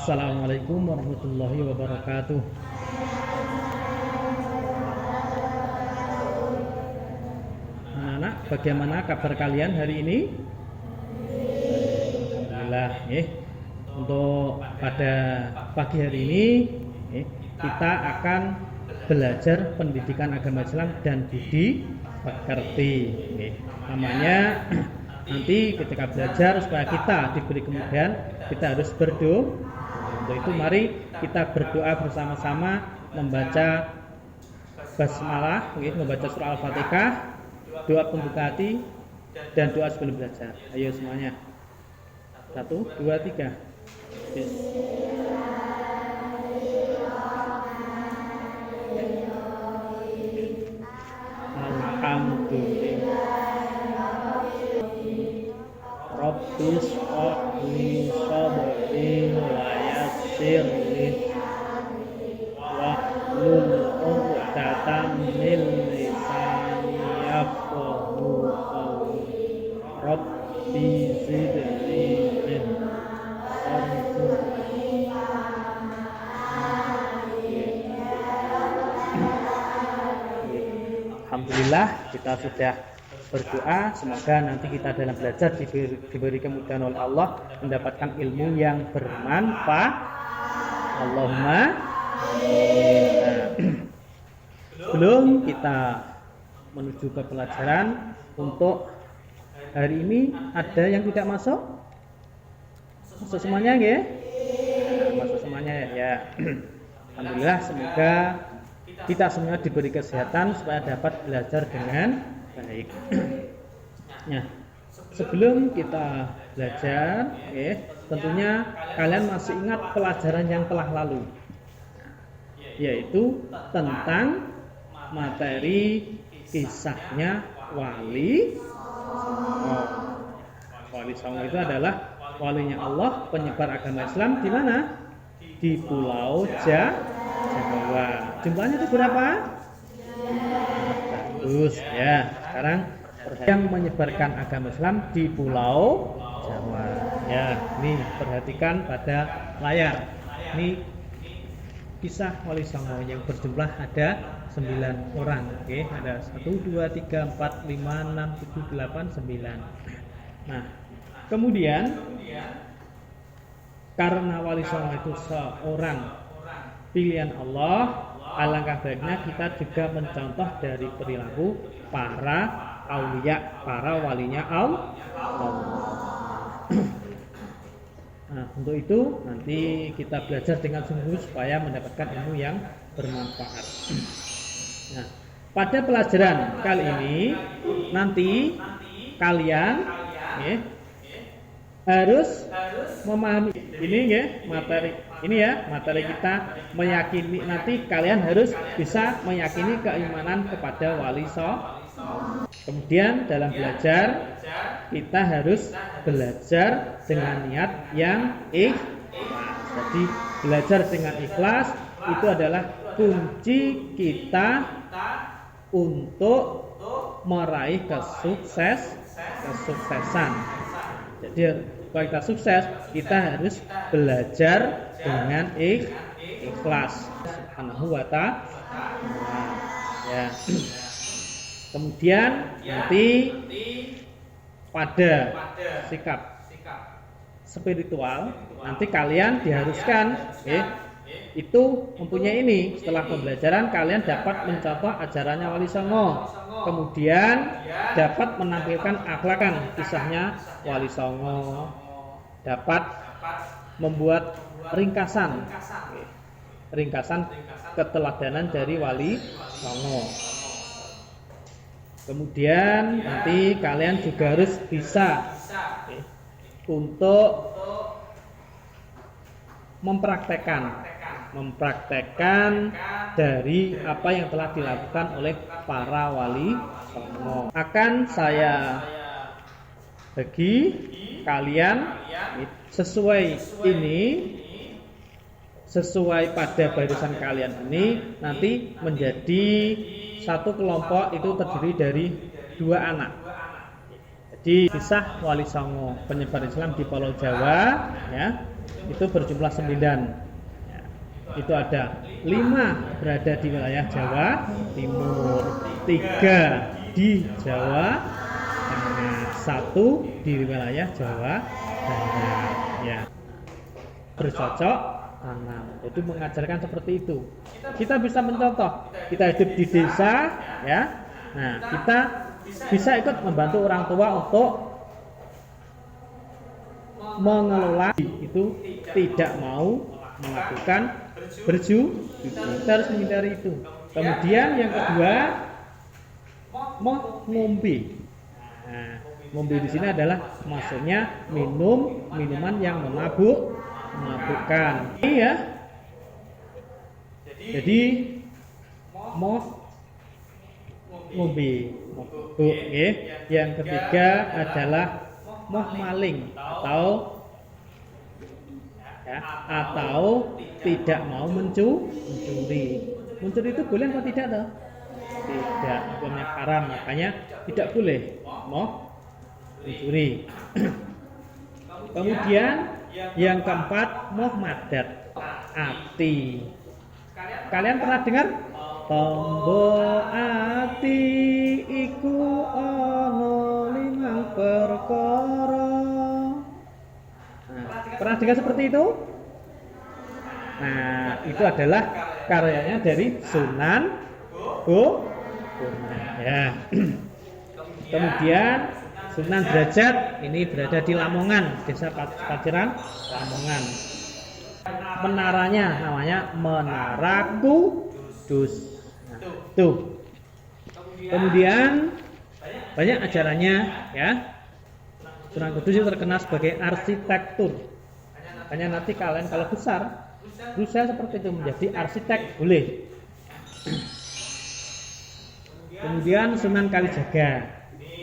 Assalamualaikum warahmatullahi wabarakatuh. Anak-anak, bagaimana kabar kalian hari ini? Alhamdulillah. Untuk pada pagi hari ini kita akan belajar pendidikan agama Islam dan budi pekerti. Namanya nanti ketika belajar supaya kita diberi kemudahan, kita harus berdoa. Untuk itu mari kita berdoa bersama-sama membaca basmalah, membaca surah Al-Fatihah, doa pembuka hati dan doa sebelum belajar. Ayo semuanya. 1, 2, 3. Alhamdulillah. Rabbis sholli sabri wa yassirli wahlul 'uqdatam min lisani yafqahu qawli. Rabbi zidni ilma. Alhamdulillah kita sudah berdoa, semoga nanti kita dalam belajar diberi kemudahan oleh Allah, mendapatkan ilmu yang bermanfaat. Allahumma amin. Sebelum kita menuju ke pelajaran, untuk hari ini ada yang tidak masuk? Masuk semuanya ya? Masuk semuanya ya. Alhamdulillah, semoga kita semua diberi kesehatan supaya dapat belajar dengan baik. Nah, sebelum kita belajar, tentunya kalian masih ingat pelajaran yang telah lalu, yaitu tentang materi kisahnya Wali Songo. Wali Songo itu adalah walinya Allah, penyebar agama Islam di mana? Di Pulau Jawa. Jumlahnya itu berapa? Bagus ya. Sekarang yang menyebarkan agama Islam di Pulau Jawa. Ya, nih perhatikan pada layar. Ini kisah Wali Songo yang berjumlah ada 9 orang. Oke, ada 1, 2, 3, 4, 5, 6, 7, 8, 9. Nah, kemudian karena Wali Songo itu seorang pilihan Allah, alangkah baiknya kita juga mencontoh dari perilaku para aulia, para walinya Allah. Nah, untuk itu nanti kita belajar dengan sungguh supaya mendapatkan ilmu yang bermanfaat. Nah, pada pelajaran kali ini nanti kalian harus memahami ini ya, materi kita meyakini, nanti kalian harus bisa meyakini keimanan kepada Wali Songo. Kemudian dalam belajar kita harus belajar dengan niat yang ikhlas. Jadi belajar dengan ikhlas itu adalah kunci kita untuk meraih kesuksesan. Jadi kalau kita sukses, kita harus belajar dengan ikhlas. Subhanahu wa ta'ala. Ya. Kemudian nanti pada sikap spiritual, nanti kalian diharuskan itu mempunyai ini. Setelah pembelajaran kalian dapat mencontoh ajarannya Wali Songo, kemudian dapat menampilkan akhlakan kisahnya Wali Songo, dapat membuat ringkasan keteladanan dari Wali Songo. Kemudian nanti kalian juga harus bisa untuk mempraktekkan dari apa yang telah dilakukan oleh para Wali Songo. Akan saya bagi kalian sesuai pada barisan kalian ini, nanti menjadi satu kelompok itu terdiri dari 2 anak. Jadi kisah Wali Songo penyebar Islam di Pulau Jawa, ya. itu berjumlah 9. Ya, itu ada 5 berada di wilayah Jawa Timur, 3 di Jawa Tengah, 1 di wilayah Jawa Barat. Ya, bercocok tanam. Itu mengajarkan seperti itu. Kita bisa mencontoh. Kita hidup di desa, ya. Nah, kita bisa ikut membantu orang tua untuk mengelola itu, tidak mau melakukan berjudi. Kita harus menghindari itu. Kemudian yang kedua, ngombe. Nah, ngombe di sini adalah maksudnya minuman yang memabukkan. Iya. Jadi ngombe. Yang ketiga adalah maling atau tidak mau mencuri. Mencuri itu boleh atau tidak toh? Tidak, hukumnya haram, makanya tidak boleh mencuri. Kemudian yang keempat, madat ati. Kalian pernah dengar? Tombo ati iku ana 5 perkara. Pernah dengar seperti itu? Nah, itu adalah karyanya dari Sunan Gunung. Ya. Kemudian Sunan Derajat ini berada di Lamongan, Desa Paciran, Lamongan. Menaranya namanya Menara Kudus. Nah, tuh. Kemudian banyak ajarannya, ya. Sunan Kudus itu terkenal sebagai arsitektur. Makanya nanti kalian kalau berusaha seperti itu menjadi arsitek boleh. Kemudian Sunan Kalijaga.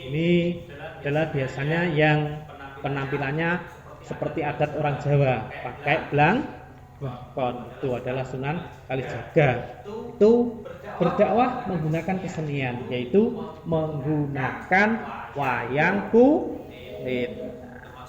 Ini adalah biasanya yang penampilannya seperti adat orang Jawa, pakai blangkon. Itu adalah Sunan Kalijaga. Itu berdakwah menggunakan kesenian, yaitu menggunakan wayang kulit.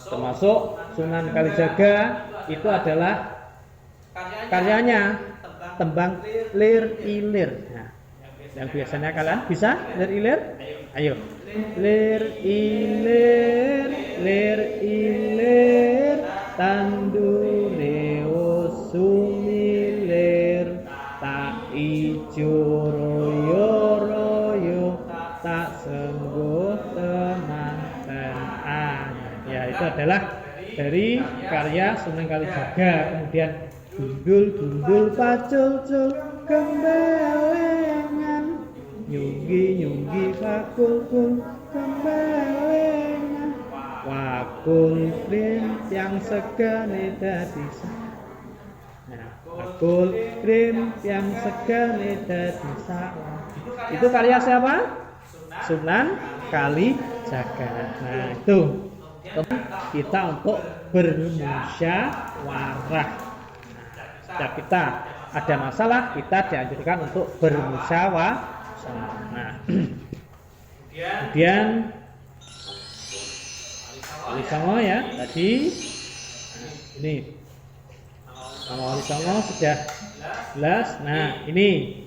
Termasuk Sunan Kalijaga itu adalah karyanya tembang lir ilir. Nah, yang biasanya kalian bisa lir ilir? Ayo. Lir ilir tandure sumilir, tak ijo royo tak sengguh teman. Ya, itu adalah dari karya Sunan Kalijaga. Kemudian gundul pacul kembelengan, nyunggi fakul kembelengan, wakul krim yang segane dadi. Nah, wakul krim yang segane dadi salah. Itu karya siapa? Sunan Kalijaga. Nah, itu kita untuk bermusyawarah. Setiap kita ada masalah, kita dianjurkan untuk bermusyawarah. Nah, kemudian Wali Songo ya tadi. Nah, ini nama Wali Songo sudah jelas. Nah, ini.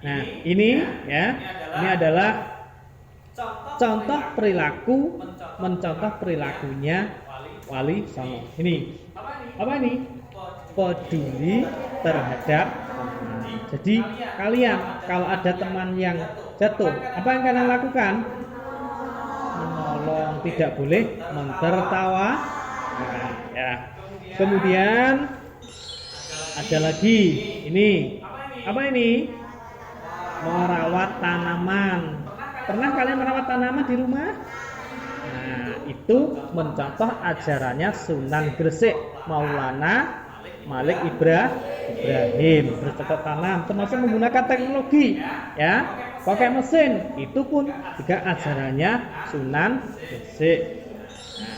Nah, ini ya. Ini adalah contoh perilaku, mencontoh perilakunya Wali Songo. Ini apa ini? Peduli terhadap teman. Jadi kalian kalau ada teman yang jatuh, apa yang kalian lakukan? Menolong, tidak boleh mentertawa. Nah, ya. Kemudian ada lagi ini. Apa ini? Merawat tanaman. Pernah kalian merawat tanaman di rumah? Nah, itu mencontoh ajarannya Sunan Gresik Maulana Malik Ibrahim, bercocok tanam, termasuk menggunakan teknologi, ya, pakai mesin. Itu pun juga ajarannya Sunan Gresik. Nah,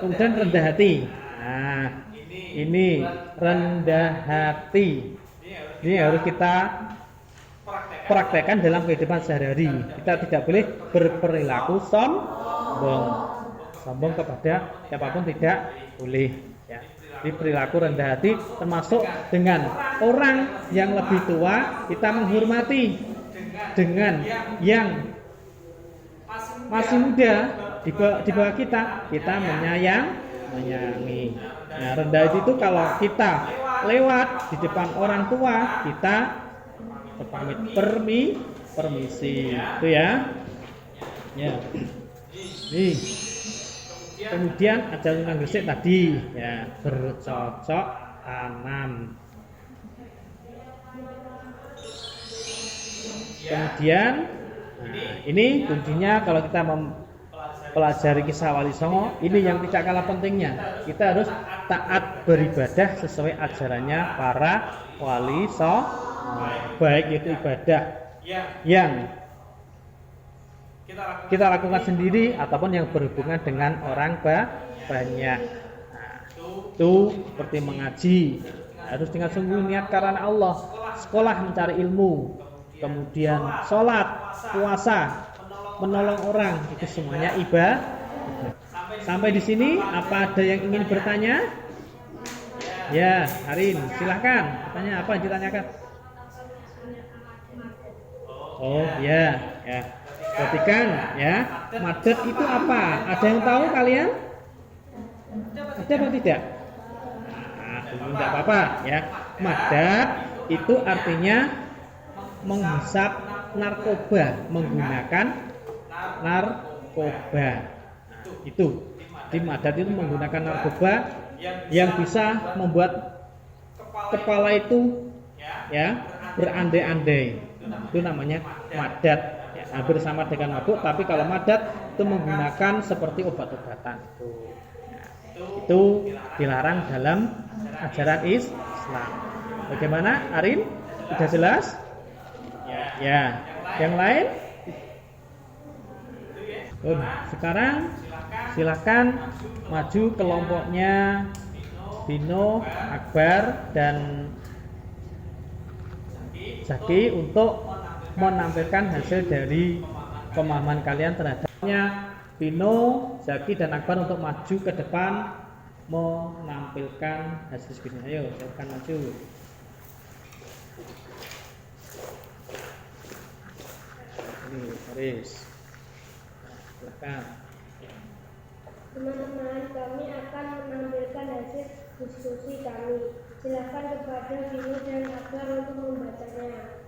kemudian rendah hati. Nah, ini rendah hati. Ini harus kita praktekkan dalam kehidupan sehari-hari. Kita tidak boleh berperilaku sombong. sombong. Sombong kepada siapapun tidak boleh. Ya. Jadi perilaku rendah hati termasuk dengan orang yang lebih tua kita menghormati, dengan yang masih muda di bawah kita menyayangi. Nah, rendah hati itu kalau kita lewat di depan orang tua kita berpamit permisi itu ya. Ya. Nih. Kemudian ajaran yang gresik tadi ya, bercocok tanam. Kemudian nah, ini kuncinya kalau kita mempelajari kisah Wali Songo, ini yang tidak kalah pentingnya. Kita harus taat beribadah sesuai ajarannya para wali songo. Baik itu ibadah yang kita lakukan sendiri ataupun yang berhubungan dengan orang banyak. Nah, itu seperti mengaji, harus dengan sungguh niat karena Allah, sekolah mencari ilmu, kemudian sholat, puasa, menolong orang, itu semuanya ibadah. Sampai di sini apa ada yang ingin bertanya? Ya, Arin, silahkan. Bertanya apa yang ditanyakan? Oh ya. Perhatikan ya, madat itu apa? Ada yang tahu kalian? Ada atau tidak? Nah, tidak apa-apa ya. Madat itu artinya menghisap narkoba, menggunakan narkoba. Itu. Di madat itu menggunakan narkoba yang bisa membuat kepala itu ya berandai-andai. Itu namanya madat. Hampir sama dengan mabuk, tapi kalau madat itu menggunakan seperti obat-obatan itu dilarang dalam ajaran Islam. Bagaimana, Arin? Sudah jelas? Ya. Yang lain? Sekarang silakan maju kelompoknya Bino, Akbar, dan Zaki untuk menampilkan hasil dari pemahaman kalian terhadapnya. Bino, Zaki, dan Akbar untuk maju ke depan menampilkan hasil skripsinya. Ayo, silakan maju. Ini, Haris. Silakan. Teman-teman, kami akan menampilkan hasil diskusi kami. Silakan kepada Bino dan Akbar untuk membacanya.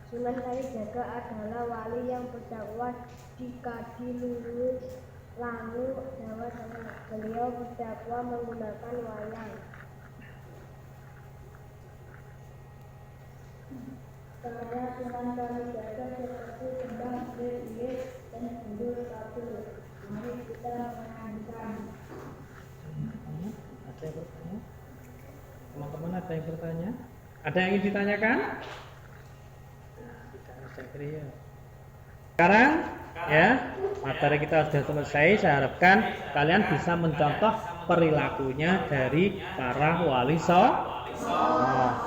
Sunan Kalijaga adalah wali yang berdakwah di Kadiluhur, Langu, Jawa Tengah. Beliau berdakwah menggunakan wayang. Karya Sunan Kalijaga seperti Sembah Ber-Iye dan Gundul Kabul. Mari kita menyanyikan. Ada yang bertanya? Teman-teman ada yang bertanya? Ada yang ingin ditanyakan? Sekarang ya, materi kita sudah selesai. Saya harapkan kalian bisa mencontoh perilakunya dari para wali songo.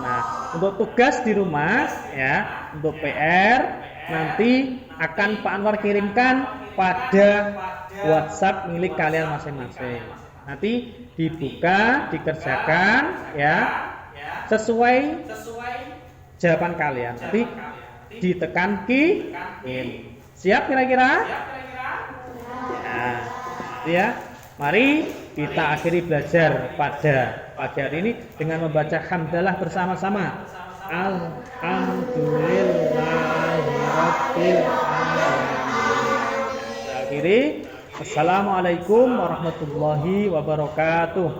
Nah, untuk tugas di rumah ya, untuk PR nanti akan Pak Anwar kirimkan pada WhatsApp milik kalian masing-masing. Nanti dibuka, dikerjakan ya, sesuai jawaban kalian. Nanti ditekan kirim. Siap kira-kira? Ya. Mari kita akhiri belajar pada pagi hari ini dengan membaca hamdalah bersama-sama. Alhamdulillahirabbil alamin. Akhiri. Assalamualaikum warahmatullahi wabarakatuh.